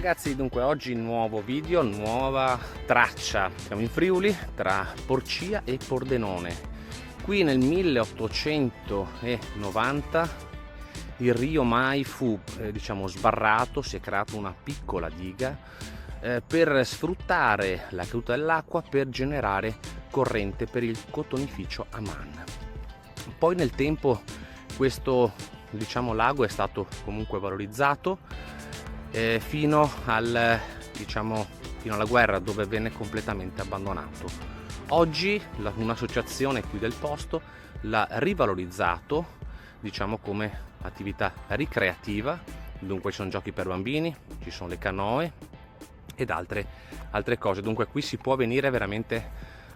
ragazzi, dunque oggi nuovo video, nuova traccia. Siamo in Friuli tra Porcia e Pordenone. Qui nel 1890 il Rio Mai fu sbarrato, si è creata una piccola diga per sfruttare la caduta dell'acqua per generare corrente per il cotonificio Aman. Poi nel tempo questo lago è stato comunque valorizzato fino alla guerra, dove venne completamente abbandonato. Oggi un'associazione qui del posto l'ha rivalorizzato come attività ricreativa, dunque ci sono giochi per bambini, ci sono le canoe ed altre cose. Dunque qui si può venire veramente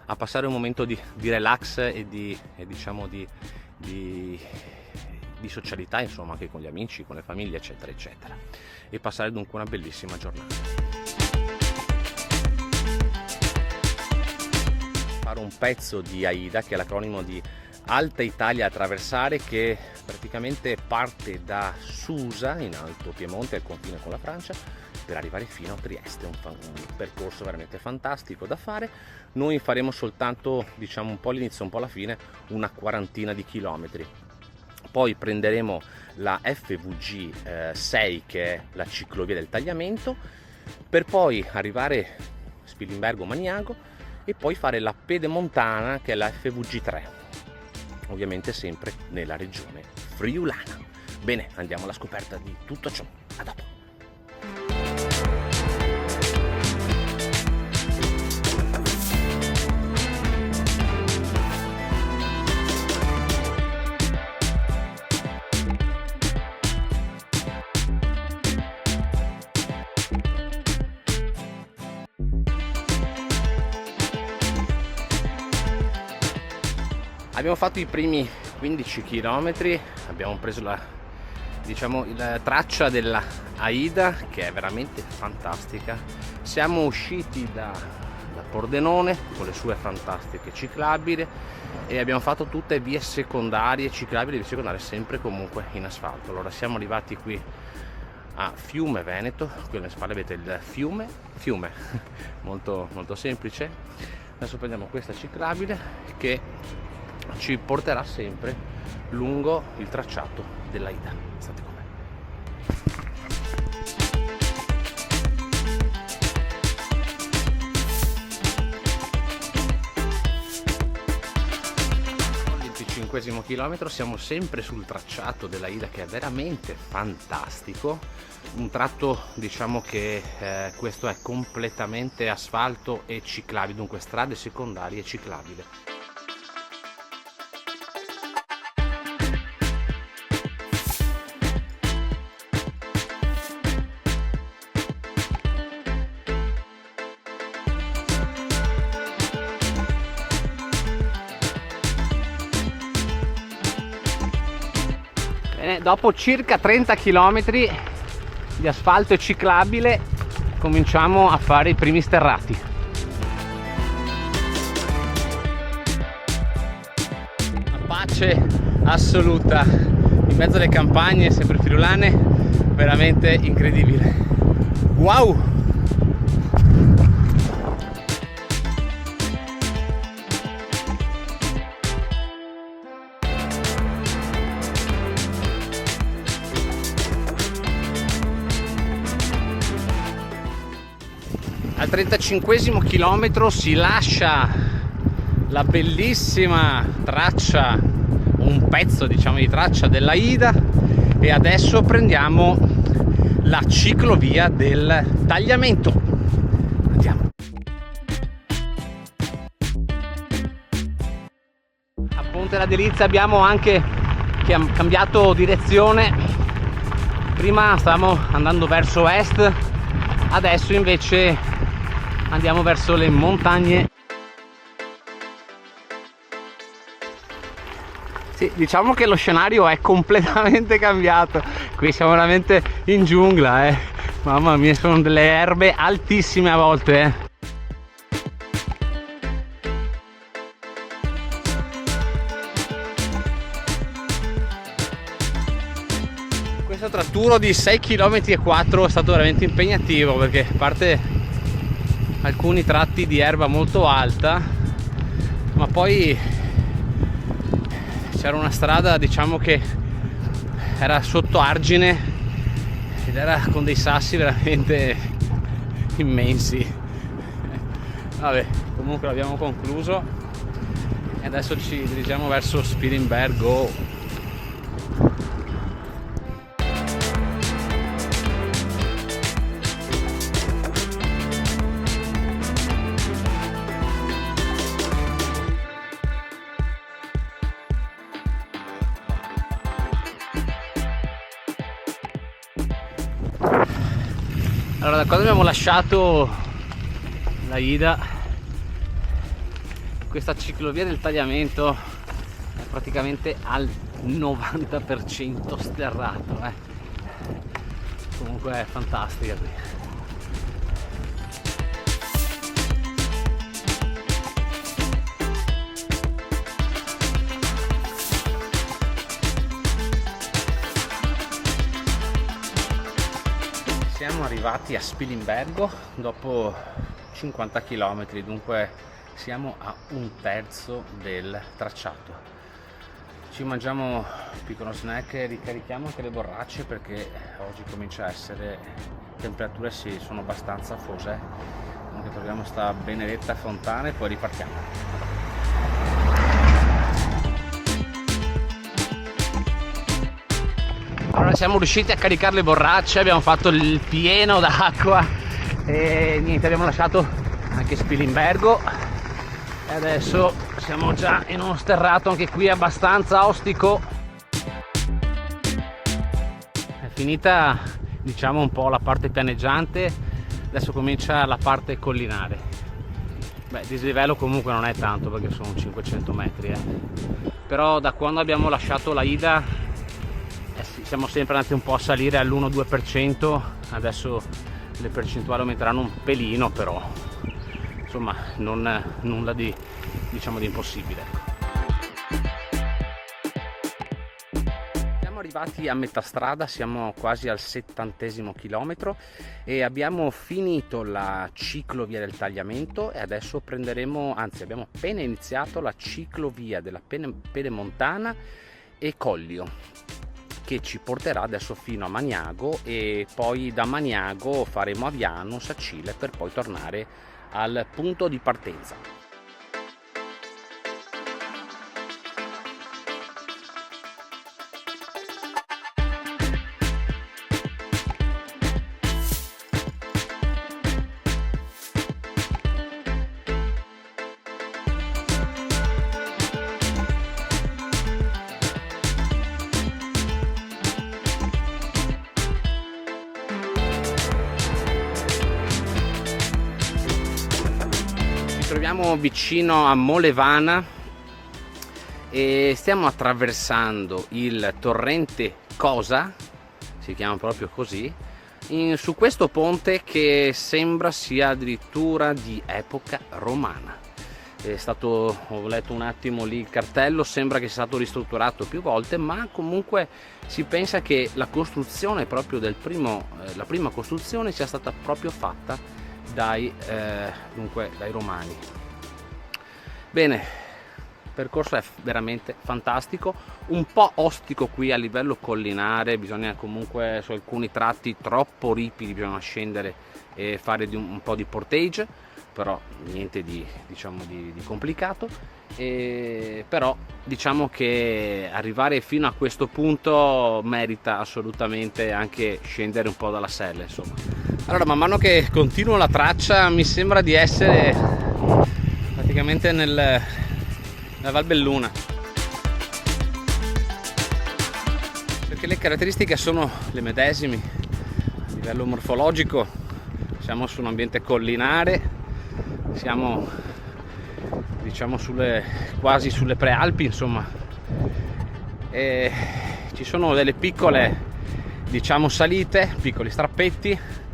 a passare un momento di relax e di socialità, insomma, anche con gli amici, con le famiglie, eccetera eccetera, e passare dunque una bellissima giornata. Fare un pezzo di AIDA, che è l'acronimo di Alta Italia Attraversare, che praticamente parte da Susa in Alto Piemonte, al confine con la Francia, per arrivare fino a Trieste. Un percorso veramente fantastico da fare. Noi faremo soltanto un po' all'inizio, un po' alla fine, una quarantina di chilometri. Poi prenderemo la FVG 6, che è la ciclovia del tagliamento, per poi arrivare a Spilimbergo-Magnago e poi fare la pedemontana, che è la FVG 3, ovviamente sempre nella regione friulana. Bene, andiamo alla scoperta di tutto ciò. A dopo. Abbiamo fatto i primi 15 km, abbiamo preso la traccia della AIDA, che è veramente fantastica. Siamo usciti da Pordenone con le sue fantastiche ciclabili e abbiamo fatto tutte vie secondarie, ciclabili, vie secondarie sempre comunque in asfalto. Allora siamo arrivati qui a Fiume Veneto, qui alle spalle avete il fiume molto molto semplice. Adesso prendiamo questa ciclabile che ci porterà sempre lungo il tracciato dell'AIDA. State con me. Al 25° chilometro siamo sempre sul tracciato dell'AIDA, che è veramente fantastico. Un tratto che questo è completamente asfalto e ciclabile, dunque strade secondarie e ciclabili. Dopo circa 30 km di asfalto e ciclabile cominciamo a fare i primi sterrati. Una pace assoluta in mezzo alle campagne sempre friulane, veramente incredibile. Wow! Al 35° chilometro si lascia la bellissima traccia, un pezzo di traccia dell'AIDA, e adesso prendiamo la ciclovia del tagliamento. Andiamo. A Ponte della Delizia abbiamo anche cambiato direzione. Prima stavamo andando verso est, adesso invece andiamo verso le montagne. Sì, diciamo che lo scenario è completamente cambiato. Qui siamo veramente in giungla, Mamma mia, sono delle erbe altissime a volte, Questo tratturo di 6,4 km è stato veramente impegnativo, perché a parte alcuni tratti di erba molto alta, ma poi c'era una strada, diciamo, che era sotto argine ed era con dei sassi veramente immensi. Vabbè, comunque l'abbiamo concluso e adesso ci dirigiamo verso Spilimbergo. Allora, da quando abbiamo lasciato la Ida, questa ciclovia del tagliamento è praticamente al 90% sterrato, Comunque è fantastica qui. Siamo arrivati a Spilimbergo dopo 50 km, dunque siamo a un terzo del tracciato. Ci mangiamo un piccolo snack e ricarichiamo anche le borracce, perché oggi comincia a essere, temperature sono abbastanza afose. Dunque troviamo sta benedetta fontana e poi ripartiamo. Allora, siamo riusciti a caricare le borracce, abbiamo fatto il pieno d'acqua e niente, abbiamo lasciato anche Spilimbergo e adesso siamo già in uno sterrato, anche qui abbastanza ostico. È finita, diciamo, un po' la parte pianeggiante, adesso comincia la parte collinare. Beh, dislivello comunque non è tanto, perché sono 500 metri, però da quando abbiamo lasciato la Ida siamo sempre andati un po' a salire all'1-2%, adesso le percentuali aumenteranno un pelino, però insomma nulla di, diciamo, di impossibile. Siamo arrivati a metà strada, siamo quasi al 70° chilometro e abbiamo finito la ciclovia del tagliamento e adesso abbiamo appena iniziato la ciclovia della Pedemontana e Collio, che ci porterà adesso fino a Magnago e poi da Magnago faremo Aviano, Sacile, per poi tornare al punto di partenza. Troviamo vicino a Molevana e stiamo attraversando il torrente Cosa, si chiama proprio così, su questo ponte che sembra sia addirittura di epoca romana. Ho letto un attimo lì il cartello, sembra che sia stato ristrutturato più volte, ma comunque si pensa che la costruzione proprio la prima costruzione sia stata proprio fatta dai romani. Bene, il percorso è veramente fantastico, un po' ostico qui a livello collinare, bisogna comunque su alcuni tratti troppo ripidi bisogna scendere e fare un po' di portage, però niente di complicato, però diciamo che arrivare fino a questo punto merita assolutamente anche scendere un po' dalla sella, insomma. Allora, man mano che continuo la traccia mi sembra di essere praticamente nella Val Belluna, perché le caratteristiche sono le medesime a livello morfologico. Siamo su un ambiente collinare, siamo diciamo quasi sulle prealpi, insomma, e ci sono delle piccole, diciamo, salite, piccoli strappetti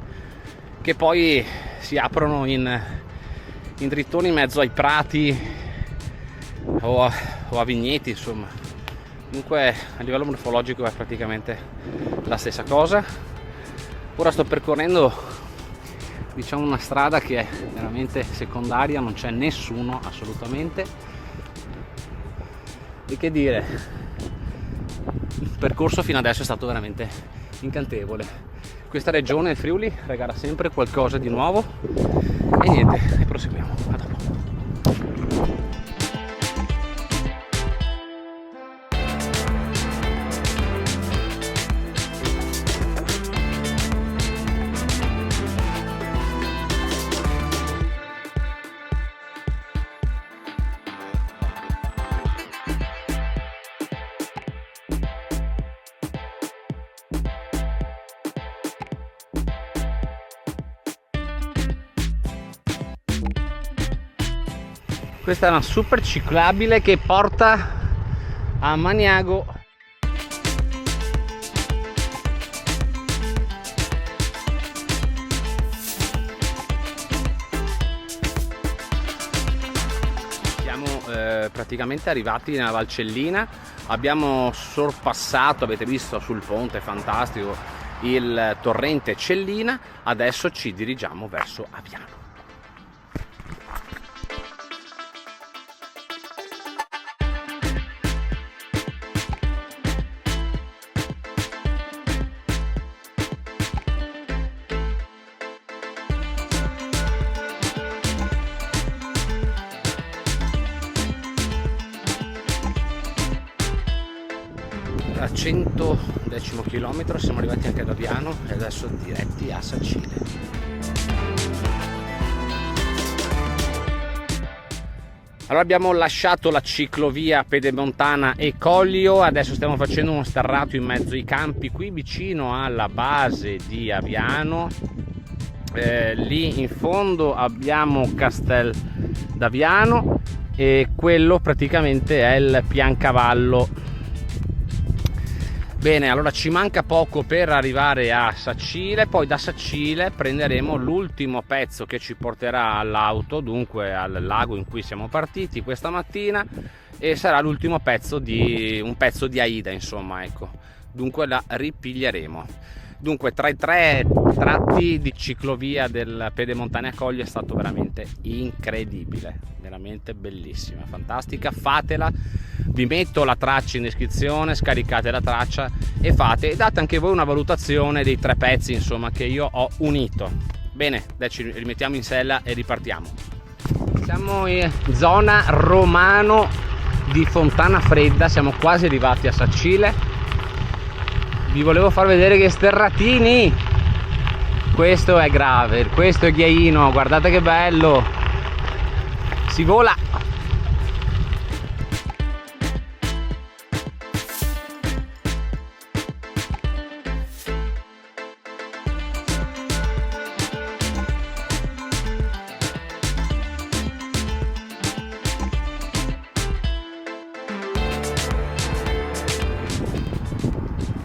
che poi si aprono in drittoni in mezzo ai prati o a vigneti, insomma. Dunque a livello morfologico è praticamente la stessa cosa. Ora sto percorrendo, diciamo, una strada che è veramente secondaria, non c'è nessuno assolutamente, e che dire, il percorso fino adesso è stato veramente incantevole. Questa regione, il Friuli, regala sempre qualcosa di nuovo e niente, e proseguiamo. A dopo. Questa è una super ciclabile che porta a Maniago. Siamo praticamente arrivati nella Valcellina, abbiamo sorpassato, avete visto sul ponte fantastico, il torrente Cellina, adesso ci dirigiamo verso Aviano. A 110° chilometro siamo arrivati anche ad Aviano e adesso diretti a Sacile. Allora abbiamo lasciato la ciclovia Pedemontana e Collio, adesso stiamo facendo uno sterrato in mezzo ai campi qui vicino alla base di Aviano. Lì in fondo abbiamo Castel d'Aviano e quello praticamente è il Piancavallo. Bene, allora ci manca poco per arrivare a Sacile, poi da Sacile prenderemo l'ultimo pezzo che ci porterà all'auto, dunque al lago in cui siamo partiti questa mattina, e sarà l'ultimo pezzo un pezzo di Aida, insomma, ecco. Dunque la ripiglieremo. Dunque tra i 3 tratti di ciclovia del Pedemontana a Collio è stato veramente incredibile, veramente bellissima, fantastica, fatela. Vi metto la traccia in descrizione, scaricate la traccia e date anche voi una valutazione dei 3 pezzi, insomma, che io ho unito. Bene, adesso ci rimettiamo in sella e ripartiamo. Siamo in zona Romano di Fontana Fredda, siamo quasi arrivati a Sacile. Vi volevo far vedere che sterratini, questo è grave, questo è ghiaino, guardate che bello, si vola.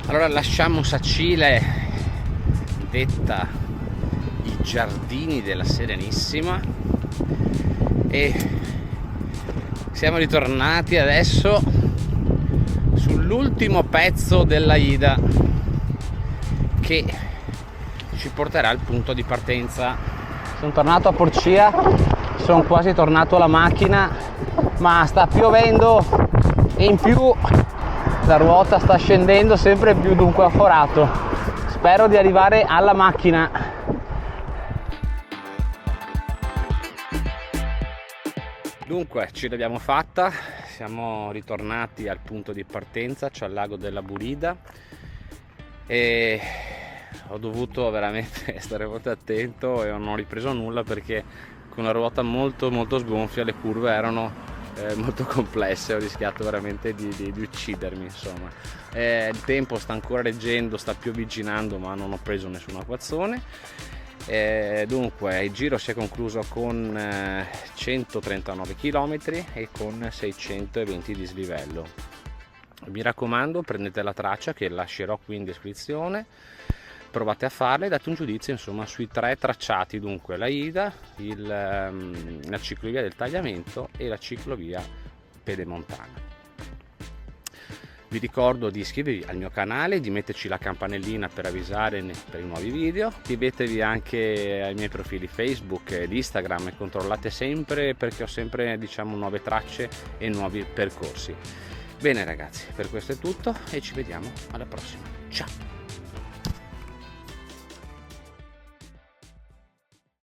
Allora lasciamo Sacile, detta i giardini della Serenissima, e siamo ritornati adesso sull'ultimo pezzo dell'Aida che ci porterà al punto di partenza. Sono tornato a Porcia, sono quasi tornato alla macchina, ma sta piovendo e in più la ruota sta scendendo sempre più, dunque ho forato. Spero di arrivare alla macchina. Dunque ce l'abbiamo fatta, siamo ritornati al punto di partenza, cioè al lago della Burida, e ho dovuto veramente stare molto attento e non ho ripreso nulla perché con la ruota molto sgonfia le curve erano molto complesse, ho rischiato veramente di uccidermi, insomma. Il tempo sta ancora reggendo, sta piovigginando, ma non ho preso nessun acquazzone. Dunque il giro si è concluso con 139 km e con 620 di dislivello. Mi raccomando, prendete la traccia che lascerò qui in descrizione, provate a farla e date un giudizio, insomma, sui 3 tracciati, dunque l'Aida, la ciclovia del Tagliamento e la ciclovia Pedemontana. Vi ricordo di iscrivervi al mio canale, di metterci la campanellina per avvisare per i nuovi video. Iscrivetevi anche ai miei profili Facebook ed Instagram e controllate sempre, perché ho sempre, diciamo, nuove tracce e nuovi percorsi. Bene ragazzi, per questo è tutto e ci vediamo alla prossima. Ciao!